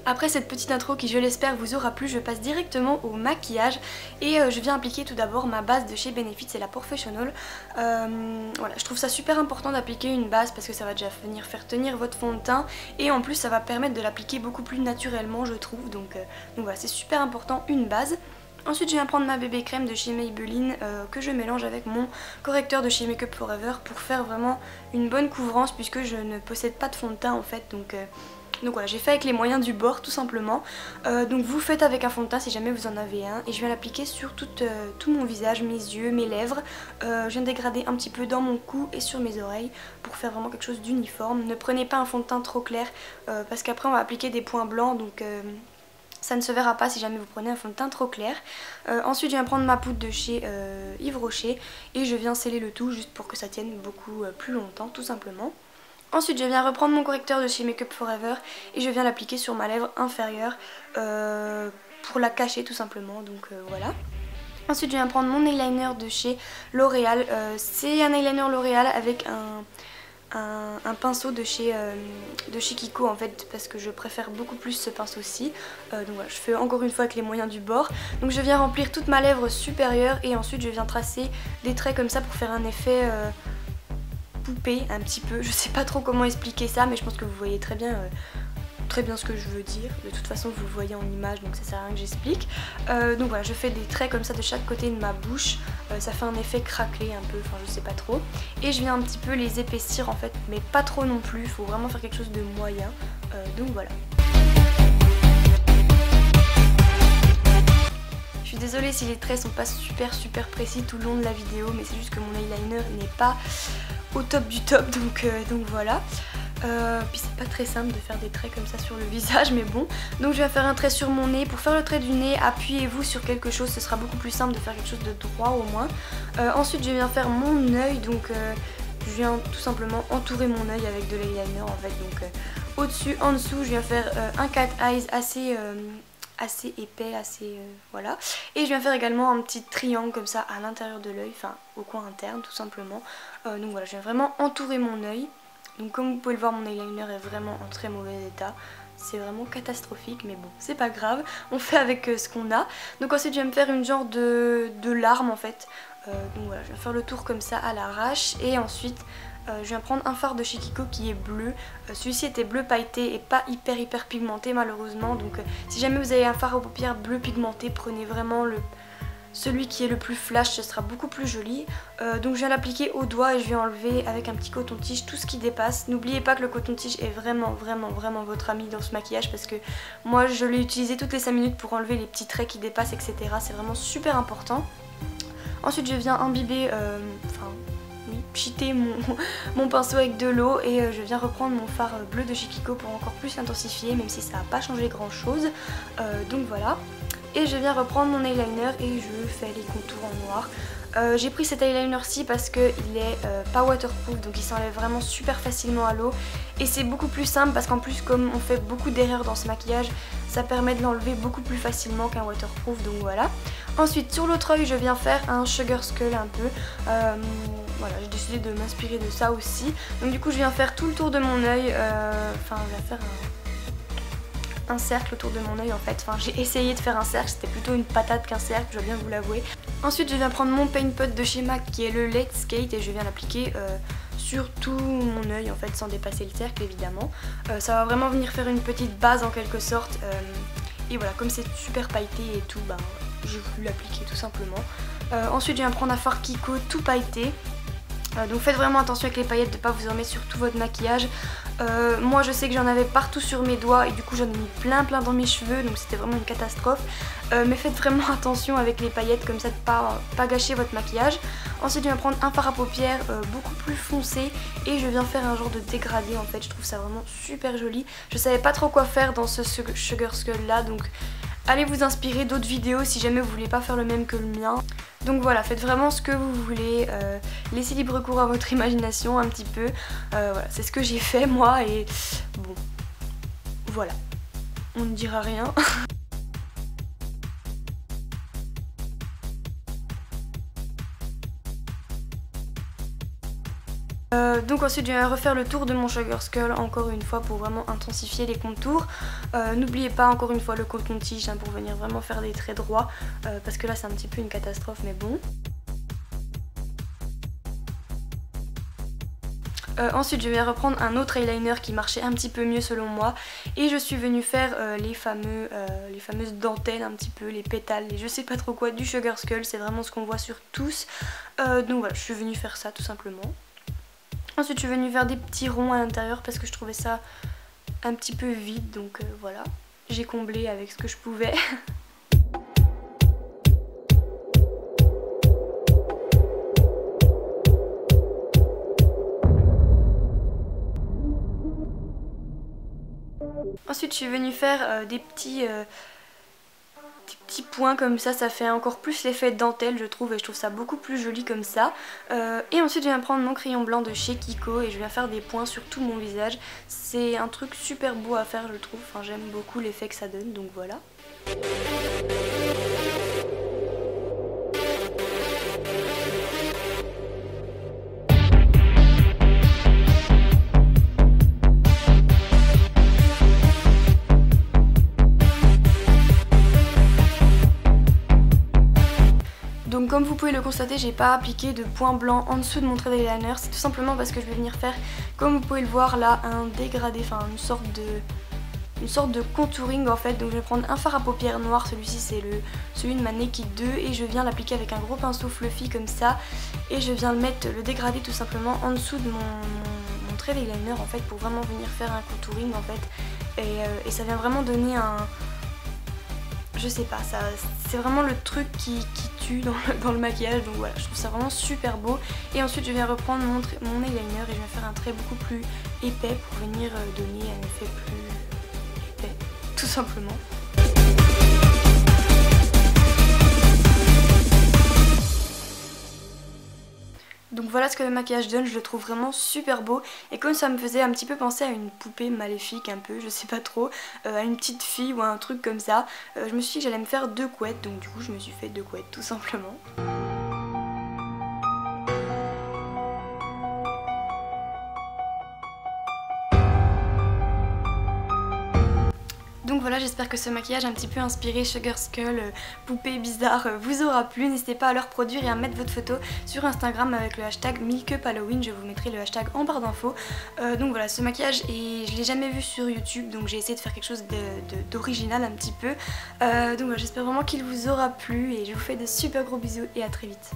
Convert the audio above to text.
Après cette petite intro qui, je l'espère, vous aura plu, je passe directement au maquillage et je viens appliquer tout d'abord ma base de chez Benefit, c'est la Professional. Voilà, je trouve ça super important d'appliquer une base parce que ça va déjà venir faire tenir votre fond de teint et en plus ça va permettre de l'appliquer beaucoup plus naturellement, je trouve. Donc voilà, c'est super important, une base. Ensuite je viens prendre ma bébé crème de chez Maybelline que je mélange avec mon correcteur de chez Make Up For Ever pour faire vraiment une bonne couvrance puisque je ne possède pas de fond de teint en fait. Donc voilà, j'ai fait avec les moyens du bord tout simplement. Donc vous faites avec un fond de teint si jamais vous en avez un. Et je viens l'appliquer sur tout mon visage, mes yeux, mes lèvres. Je viens dégrader un petit peu dans mon cou et sur mes oreilles pour faire vraiment quelque chose d'uniforme. Ne prenez pas un fond de teint trop clair parce qu'après on va appliquer des points blancs. Donc ça ne se verra pas si jamais vous prenez un fond de teint trop clair. Ensuite je viens prendre ma poudre de chez Yves Rocher et je viens sceller le tout juste pour que ça tienne beaucoup plus longtemps tout simplement. Ensuite je viens reprendre mon correcteur de chez Make Up For Ever et je viens l'appliquer sur ma lèvre inférieure pour la cacher tout simplement, donc voilà. Ensuite je viens prendre mon eyeliner de chez L'Oréal, c'est un eyeliner L'Oréal avec un pinceau de chez Kiko en fait parce que je préfère beaucoup plus ce pinceau-ci. Donc voilà, je fais encore une fois avec les moyens du bord. Donc je viens remplir toute ma lèvre supérieure et ensuite je viens tracer des traits comme ça pour faire un effet poupée un petit peu. Je sais pas trop comment expliquer ça mais je pense que vous voyez très bien ce que je veux dire. De toute façon vous le voyez en image donc ça sert à rien que j'explique. Donc voilà, je fais des traits comme ça de chaque côté de ma bouche. Ça fait un effet craquelé un peu, enfin je sais pas trop. Et je viens un petit peu les épaissir en fait, mais pas trop non plus. Il faut vraiment faire quelque chose de moyen. Donc voilà. Je suis désolée si les traits sont pas super précis tout le long de la vidéo, mais c'est juste que mon eyeliner n'est pas au top du top, donc voilà. Puis c'est pas très simple de faire des traits comme ça sur le visage, mais bon. Donc je vais faire un trait sur mon nez. Pour faire le trait du nez, appuyez-vous sur quelque chose, ce sera beaucoup plus simple de faire quelque chose de droit au moins. Ensuite je viens faire mon œil, donc je viens tout simplement entourer mon œil avec de l'eyeliner en fait. Donc au-dessus, en dessous, je viens faire un cat eyes assez épais, voilà. Et je viens faire également un petit triangle comme ça à l'intérieur de l'œil, enfin au coin interne tout simplement. Donc voilà, je viens vraiment entourer mon œil. Donc comme vous pouvez le voir, mon eyeliner est vraiment en très mauvais état. C'est vraiment catastrophique, mais bon, c'est pas grave. On fait avec ce qu'on a. Donc ensuite, je vais me faire une genre de larme en fait. Donc voilà, je vais faire le tour comme ça à l'arrache. Et ensuite, je viens prendre un fard de chez Kiko qui est bleu. Celui-ci était bleu pailleté et pas hyper pigmenté malheureusement. Donc si jamais vous avez un fard aux paupières bleu pigmenté, prenez vraiment celui qui est le plus flash, ce sera beaucoup plus joli. Donc je viens l'appliquer au doigt et je vais enlever avec un petit coton-tige tout ce qui dépasse. N'oubliez pas que le coton-tige est vraiment votre ami dans ce maquillage parce que moi je l'ai utilisé toutes les 5 minutes pour enlever les petits traits qui dépassent, etc. C'est vraiment super important. Ensuite je viens imbiber, cheater mon pinceau avec de l'eau et je viens reprendre mon fard bleu de chez Kiko pour encore plus l'intensifier, même si ça n'a pas changé grand chose. Donc voilà. Et je viens reprendre mon eyeliner et je fais les contours en noir. J'ai pris cet eyeliner-ci parce qu'il est pas waterproof, donc il s'enlève vraiment super facilement à l'eau. Et c'est beaucoup plus simple parce qu'en plus comme on fait beaucoup d'erreurs dans ce maquillage, ça permet de l'enlever beaucoup plus facilement qu'un waterproof, donc voilà. Ensuite sur l'autre œil je viens faire un sugar skull un peu. Voilà, j'ai décidé de m'inspirer de ça aussi. Donc du coup je viens faire tout le tour de mon œil, je viens faire un cercle autour de mon œil en fait. Enfin j'ai essayé de faire un cercle, c'était plutôt une patate qu'un cercle, je dois bien vous l'avouer. Ensuite je viens prendre mon paint pot de chez MAC qui est le Let's Skate et je viens l'appliquer sur tout mon œil en fait sans dépasser le cercle évidemment. Ça va vraiment venir faire une petite base en quelque sorte. Et voilà, comme c'est super pailleté et tout, j'ai voulu l'appliquer tout simplement. Ensuite je viens prendre un fard Kiko tout pailleté. Donc faites vraiment attention avec les paillettes de ne pas vous en mettre sur tout votre maquillage. Moi je sais que j'en avais partout sur mes doigts et du coup j'en ai mis plein dans mes cheveux, donc c'était vraiment une catastrophe. Mais faites vraiment attention avec les paillettes comme ça de pas gâcher votre maquillage. Ensuite je viens prendre un fard à paupières beaucoup plus foncé et je viens faire un genre de dégradé en fait. Je trouve ça vraiment super joli. Je savais pas trop quoi faire dans ce Sugar Skull là, donc allez vous inspirer d'autres vidéos si jamais vous voulez pas faire le même que le mien. Donc voilà, faites vraiment ce que vous voulez, laissez libre cours à votre imagination un petit peu. Voilà, c'est ce que j'ai fait moi et bon, voilà, on ne dira rien. Donc ensuite je vais refaire le tour de mon Sugar Skull encore une fois pour vraiment intensifier les contours. N'oubliez pas encore une fois le coton-tige pour venir vraiment faire des traits droits parce que là c'est un petit peu une catastrophe mais bon. Ensuite je vais reprendre un autre eyeliner qui marchait un petit peu mieux selon moi et je suis venue faire les fameuses dentelles un petit peu, les pétales, les je sais pas trop quoi du Sugar Skull, c'est vraiment ce qu'on voit sur tous. Donc voilà, je suis venue faire ça tout simplement. Ensuite je suis venue faire des petits ronds à l'intérieur parce que je trouvais ça un petit peu vide, donc voilà, j'ai comblé avec ce que je pouvais. Ensuite je suis venue faire des petits points comme ça fait encore plus l'effet dentelle je trouve et je trouve ça beaucoup plus joli comme ça. Et ensuite je viens prendre mon crayon blanc de chez Kiko et je viens faire des points sur tout mon visage. C'est un truc super beau à faire je trouve, enfin, j'aime beaucoup l'effet que ça donne donc voilà. Donc comme vous pouvez le constater, j'ai pas appliqué de point blanc en dessous de mon trait d'eyeliner, c'est tout simplement parce que je vais venir faire, comme vous pouvez le voir là, un dégradé, enfin une sorte de contouring en fait. Donc je vais prendre un fard à paupières noir, celui-ci c'est celui de ma Naked 2 et je viens l'appliquer avec un gros pinceau fluffy comme ça et je viens le dégrader tout simplement en dessous de mon trait d'eyeliner en fait pour vraiment venir faire un contouring en fait et ça vient vraiment donner un... Je sais pas, c'est vraiment le truc qui tue dans le maquillage, donc voilà, je trouve ça vraiment super beau. Et ensuite je viens reprendre mon eyeliner et je vais faire un trait beaucoup plus épais pour venir donner un effet plus épais, tout simplement. Donc voilà ce que le maquillage donne, je le trouve vraiment super beau et comme ça me faisait un petit peu penser à une poupée maléfique un peu, je sais pas trop, à une petite fille ou à un truc comme ça, je me suis dit que j'allais me faire 2 couettes, donc du coup je me suis fait 2 couettes tout simplement. Donc voilà, j'espère que ce maquillage un petit peu inspiré Sugar Skull, poupée bizarre, vous aura plu. N'hésitez pas à le reproduire et à mettre votre photo sur Instagram avec le hashtag MilkUpHalloween, je vous mettrai le hashtag en barre d'infos. Donc voilà, ce maquillage, je l'ai jamais vu sur YouTube, donc j'ai essayé de faire quelque chose d'original un petit peu. Donc voilà, j'espère vraiment qu'il vous aura plu et je vous fais de super gros bisous et à très vite.